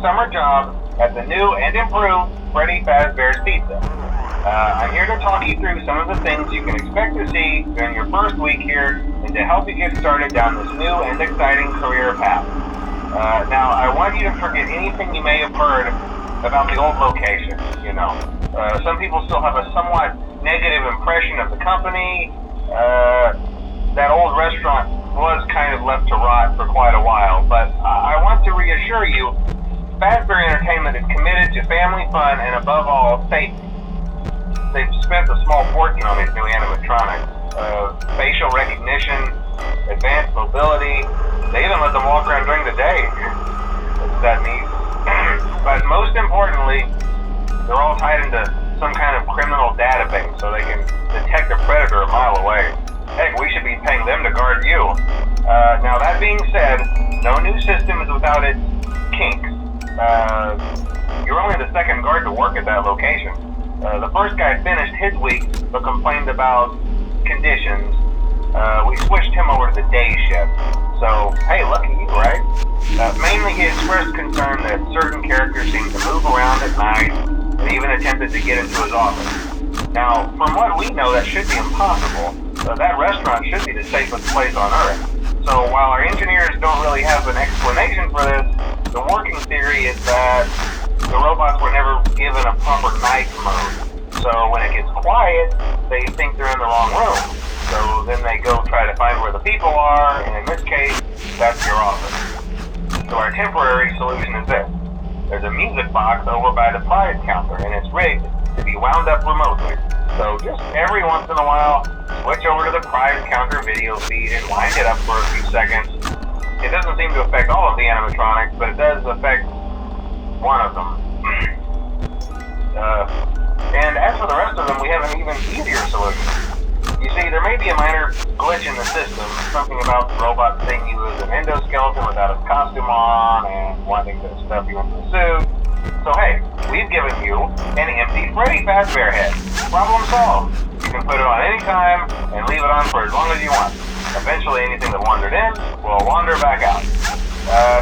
summer job at the new and improved Freddy Fazbear's Pizza. I'm here to talk you through some of the things you can expect to see during your first week here and to help you get started down this new and exciting career path. Now, I want you to forget anything you may have heard about the old location, you know. Some people still have a somewhat negative impression of the company. That old restaurant was kind of left to rot for quite a while, but I want to reassure you, Fazbear Entertainment is committed to family fun and above all, safety. They've spent a small fortune on these new animatronics. Facial recognition, advanced mobility, they even let them walk around during the day. Isn't that neat? But most importantly, they're all tied into some kind of criminal database so they can detect a predator a mile away. Heck, we should be paying them to guard you. Now that being said, no new system is without its kinks. You're only the second guard to work at that location. The first guy finished his week but complained about conditions. We switched him over to the day shift. So, hey, lucky you, right? Mainly he expressed concern that certain characters seemed to move around at night and even attempted to get into his office. Now, from what we know, that should be impossible. That restaurant should be the safest place on Earth. So while our engineers don't really have an explanation for this, the working theory is that the robots were never given a proper night mode. So when it gets quiet, they think they're in the wrong room. So then they go try to find where the people are, and in this case, that's your office. So our temporary solution is this. There's a music box over by the prize counter, and it's rigged to be wound up remotely. So just every once in a while, switch over to the prize counter video feed and wind it up for a few seconds. It doesn't seem to affect all of the animatronics, but it does affect one of them. And as for the rest of them, we have an even easier solution. You see, there may be a minor glitch in the system, something about the robot seeing you as an endoskeleton without his costume on and wanting to stuff you into the suit. So hey, we've given you an empty Freddy Fazbear head. Problem solved. You can put it on any time and leave it on for as long as you want. Eventually anything that wandered in will wander back out.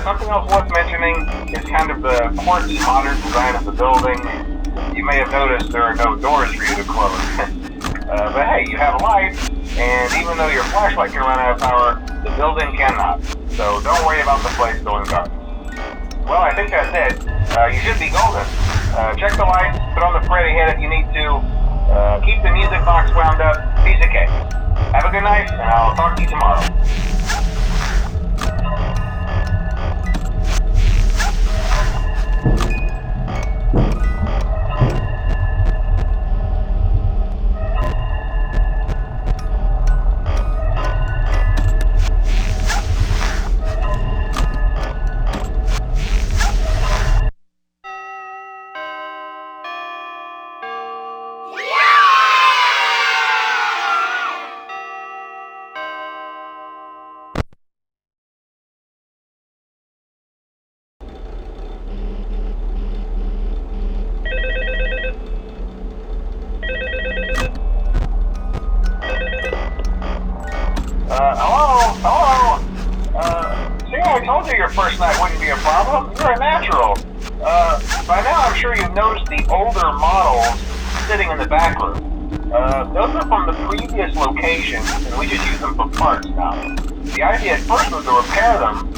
Something else worth mentioning is kind of the quirky modern design of the building. You may have noticed there are no doors for you to close. But hey, you have a light, and even though your flashlight can run out of power, the building cannot. So don't worry about the place going dark. Well, I think that's it. You should be golden. Check the lights, put on the Freddy head if you need to. Keep the music box wound up. Piece of cake. Have a good night, and I'll talk to you tomorrow. Hello? See, I told you your first night wouldn't be a problem. You're a natural. By now I'm sure you've noticed the older models sitting in the back room. Those are from the previous location, and we just use them for parts now. The idea at first was to repair them.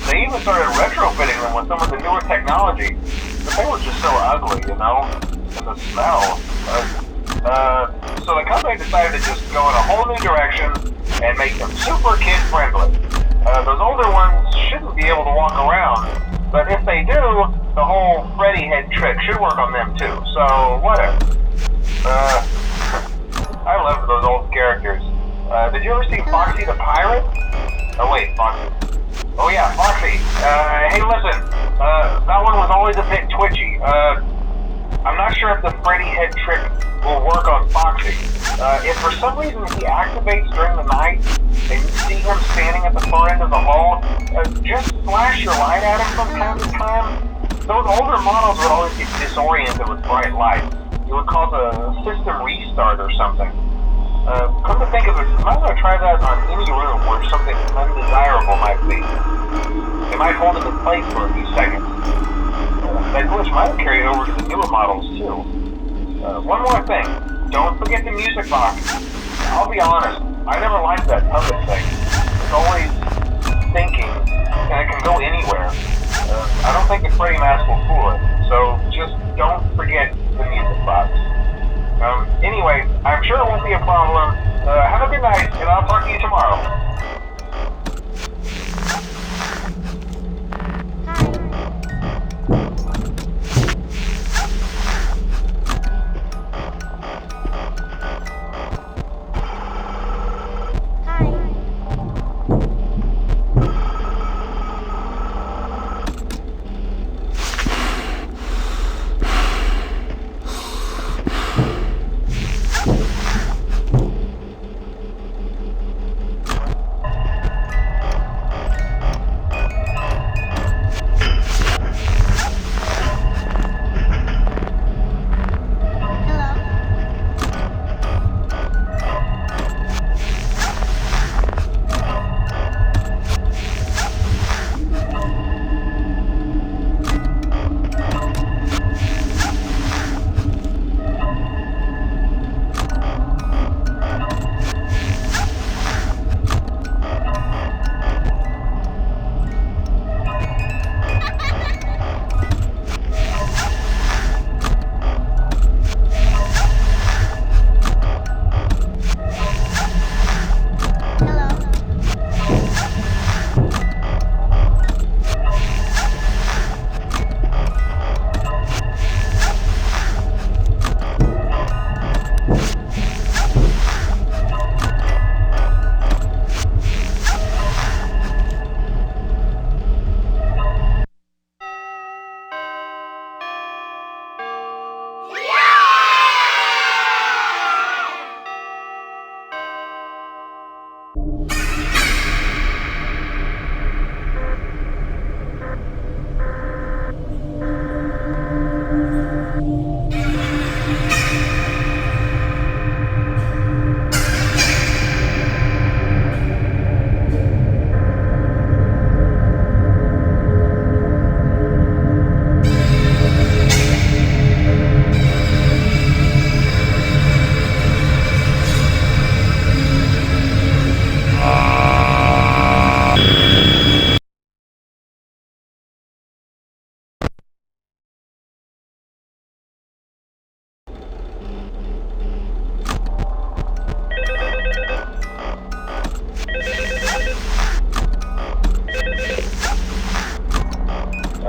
They even started retrofitting them with some of the newer technology, but they were just so ugly, you know? And the smell. So the company decided to just go in a whole new direction and make them super kid-friendly. Those older ones shouldn't be able to walk around, but if they do, the whole Freddy head trick should work on them too, so whatever. I love those old characters. Did you ever see Foxy the Pirate? Oh wait, Foxy. Oh yeah, Foxy. Hey listen, that one was always a bit twitchy. I'm not sure if the Freddy head trick will work on Foxy. If for some reason he activates during the night and you see him standing at the far end of the hall, just flash your light at him from time to time. Those older models would always get disoriented with bright light. It would cause a system restart or something. Come to think of it, you might want to try that on any room where something undesirable might be. They might hold them in place for a few seconds. That glitch might carry over to the newer models too. One more thing, don't forget the music box. I'll be honest, I never liked that puppet thing. It's always thinking, and it can go anywhere. I don't think the Freddy mask will fool it, so just don't forget the music box. Anyway, I'm sure it won't be a problem. Have a good night, and I'll talk to you tomorrow.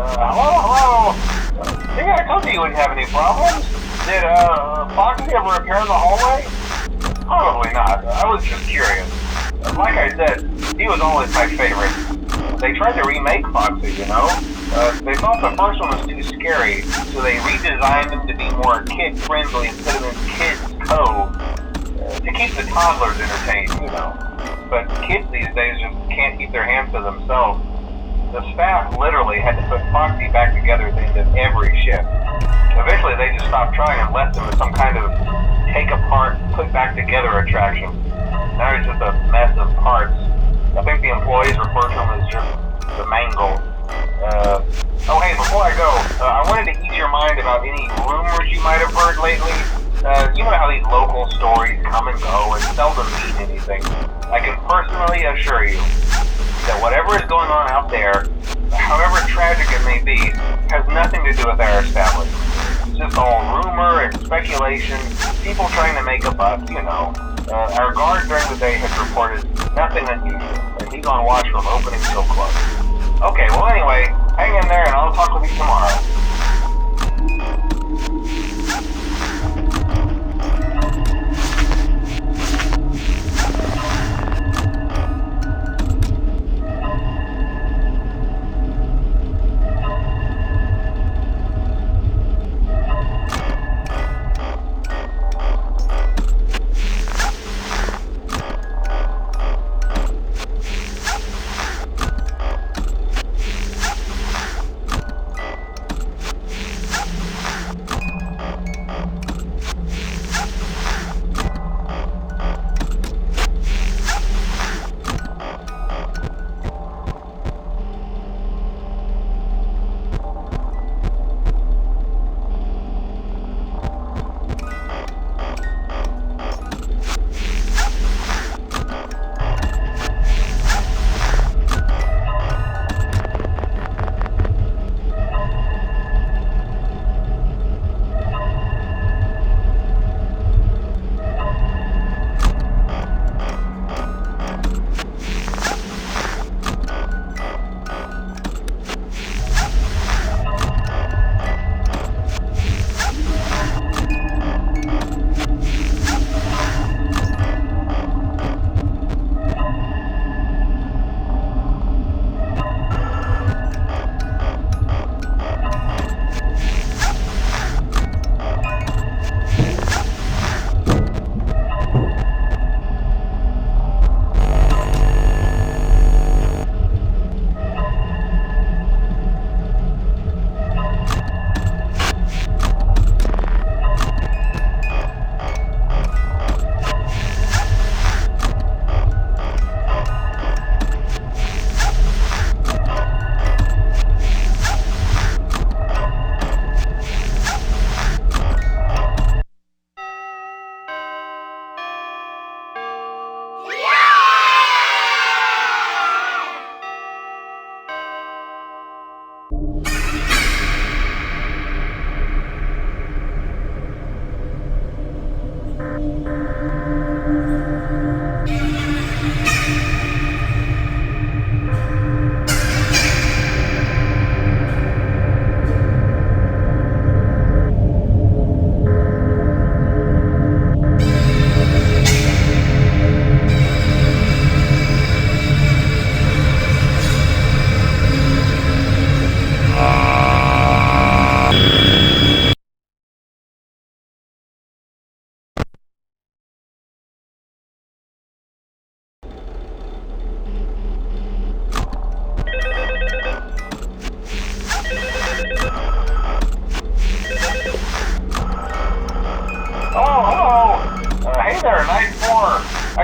Hello? Hey, I told you wouldn't have any problems. Did, Foxy ever appear in the hallway? Probably not. I was just curious. Like I said, he was always my favorite. They tried to remake Foxy, you know? They thought the first one was too scary, so they redesigned him to be more kid-friendly instead of in Kids Cove, to keep the toddlers entertained, you know. But kids these days just can't keep their hands to themselves. The staff literally had to put Foxy back together at the end of every shift. Eventually they just stopped trying and left him as some kind of take-apart, put-back-together attraction. Now he's just a mess of parts. I think the employees refer to him as just the mangle. Oh hey, before I go, I wanted to ease your mind about any rumors you might have heard lately. You know how these local stories come and go and seldom mean anything. I can personally assure you that whatever is going on out there, however tragic it may be, has nothing to do with our establishment. It's just all rumor and speculation, people trying to make a buck, you know. Our guard during the day has reported nothing unusual, and he's on watch from opening till close. Okay, well anyway, hang in there and I'll talk with you tomorrow.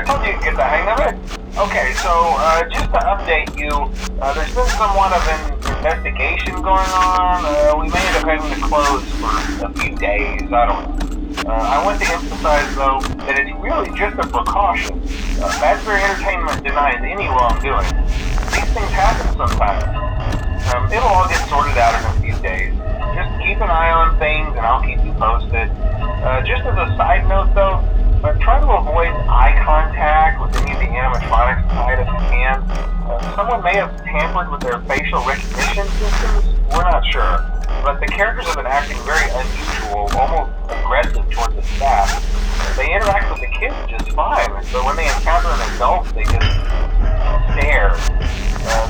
told you to get the hang of it. Okay, so just to update you, there's been somewhat of an investigation going on. We may end up having to close for a few days. I don't know. I want to emphasize, though, that it's really just a precaution. Fazbear Entertainment denies any wrongdoing. These things happen sometimes. It'll all get sorted out in a few days. Just keep an eye on things, and I'll keep you posted. Just as a side note, though, try to avoid eye contact with any of the animatronics inside if you can. Someone may have tampered with their facial recognition systems. We're not sure. But the characters have been acting very unusual, almost aggressive towards the staff. They interact with the kids just fine, but when they encounter an adult, they just stare.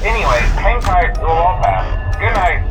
Anyway, hang tight, it'll all pass. Good night.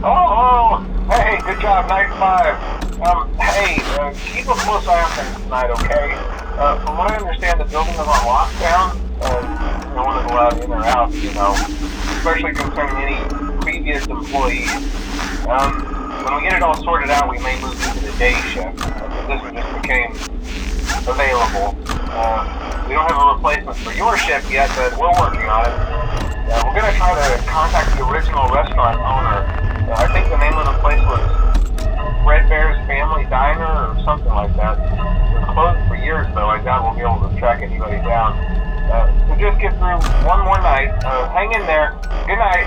Oh, hey, good job, night 5. Hey, keep a close eye on things tonight, okay? From what I understand, the building is on lockdown. No one is allowed in or out, especially concerning any previous employees. When we get it all sorted out, we may move into the day shift. This one just became available. We don't have a replacement for your shift yet, but we're working on it. We're going to try to contact the original restaurant owner. I think the name of the place was Red Bear's Family Diner or something like that. It was closed for years, though. I doubt we'll be able to track anybody down. So just get through one more night. Hang in there. Good night.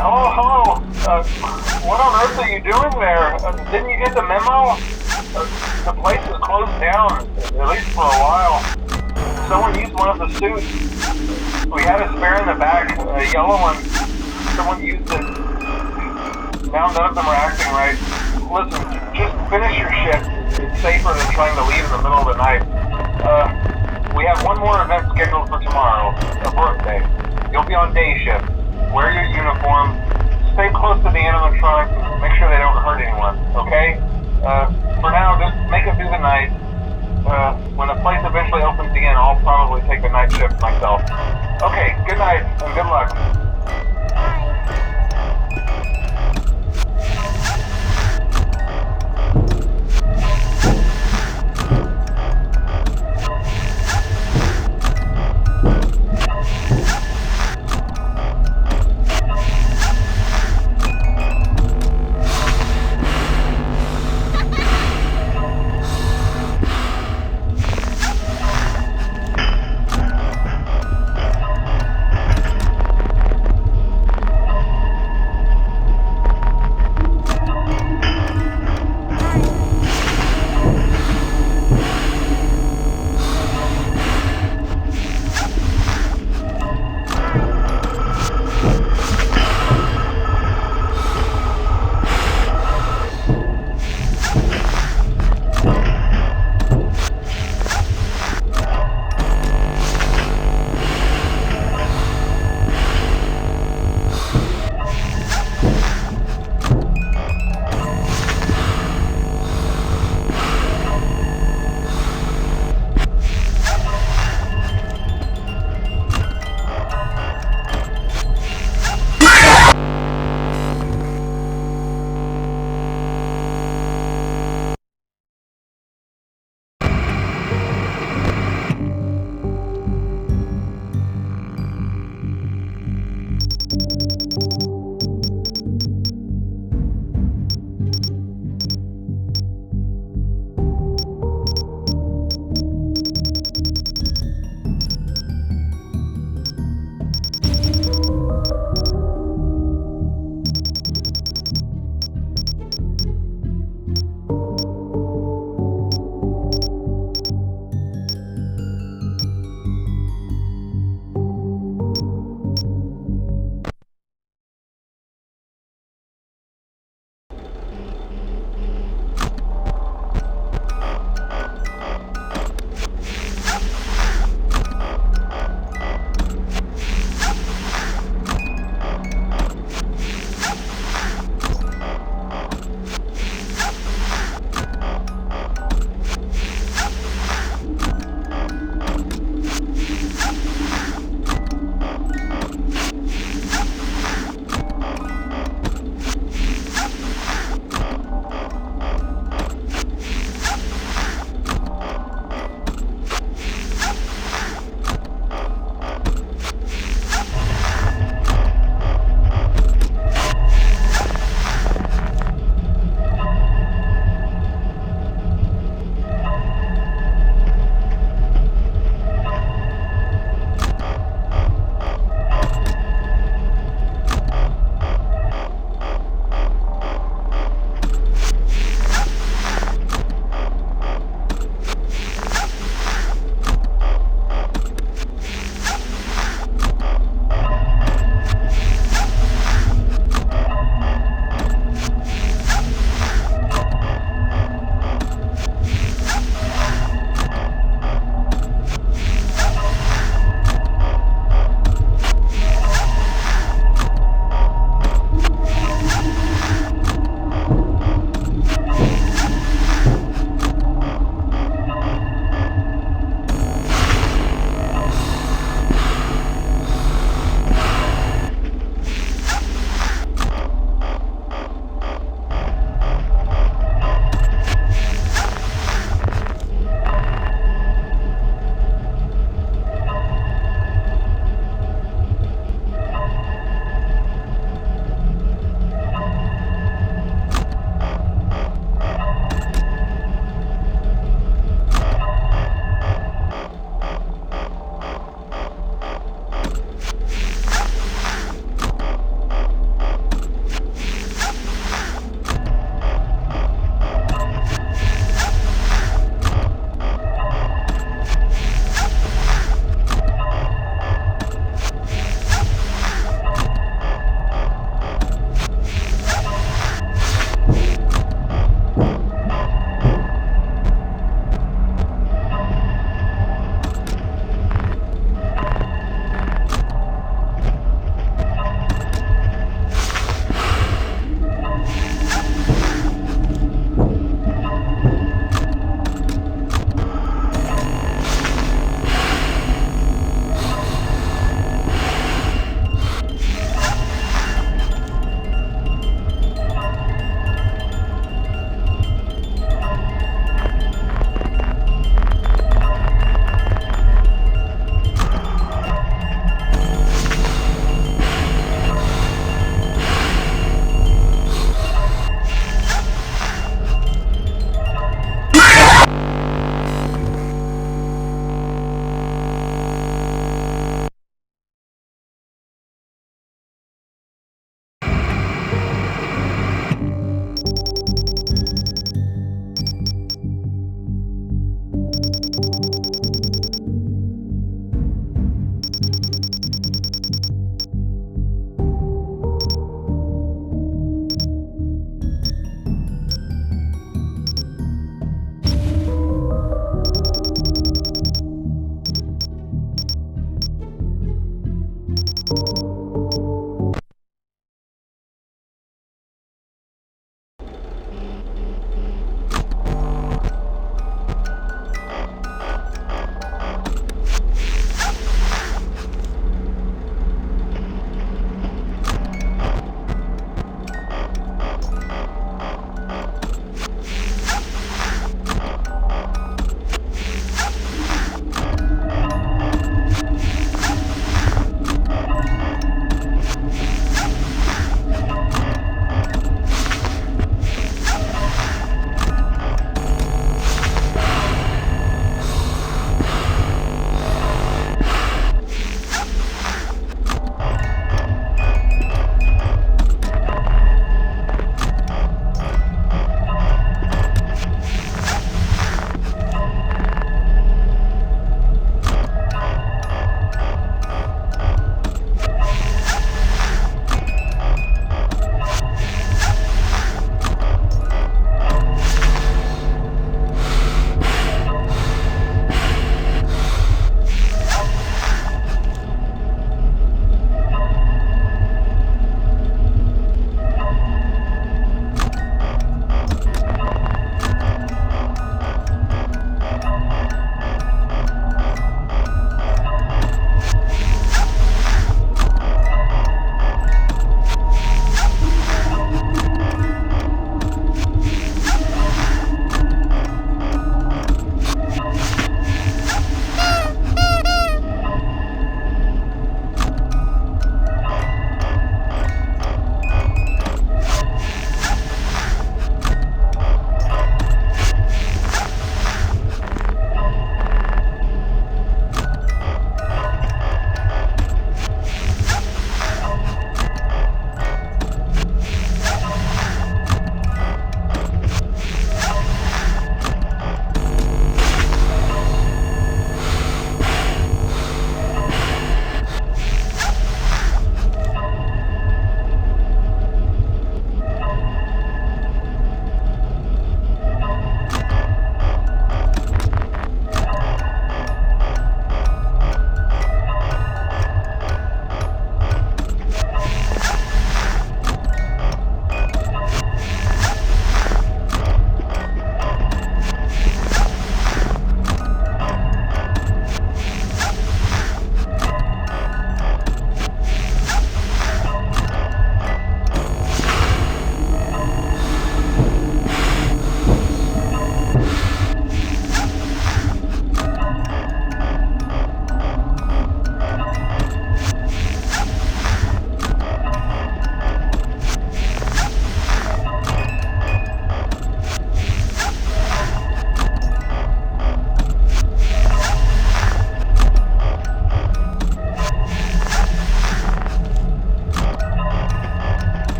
Hello. What on earth are you doing there? Didn't you get the memo? The place is closed down, at least for a while. Someone used one of the suits. We had a spare in the back, a yellow one. Someone used it. Now none of them are acting right. Listen, just finish your shift. It's safer than trying to leave in the middle of the night. We have one more event scheduled for tomorrow, a birthday. You'll be on day shift. Wear your uniform. Stay close to the animatronics and make sure they don't hurt anyone, okay? For now, just make it through the night. When the place eventually opens again, I'll probably take the night shift myself. Okay, good night and good luck.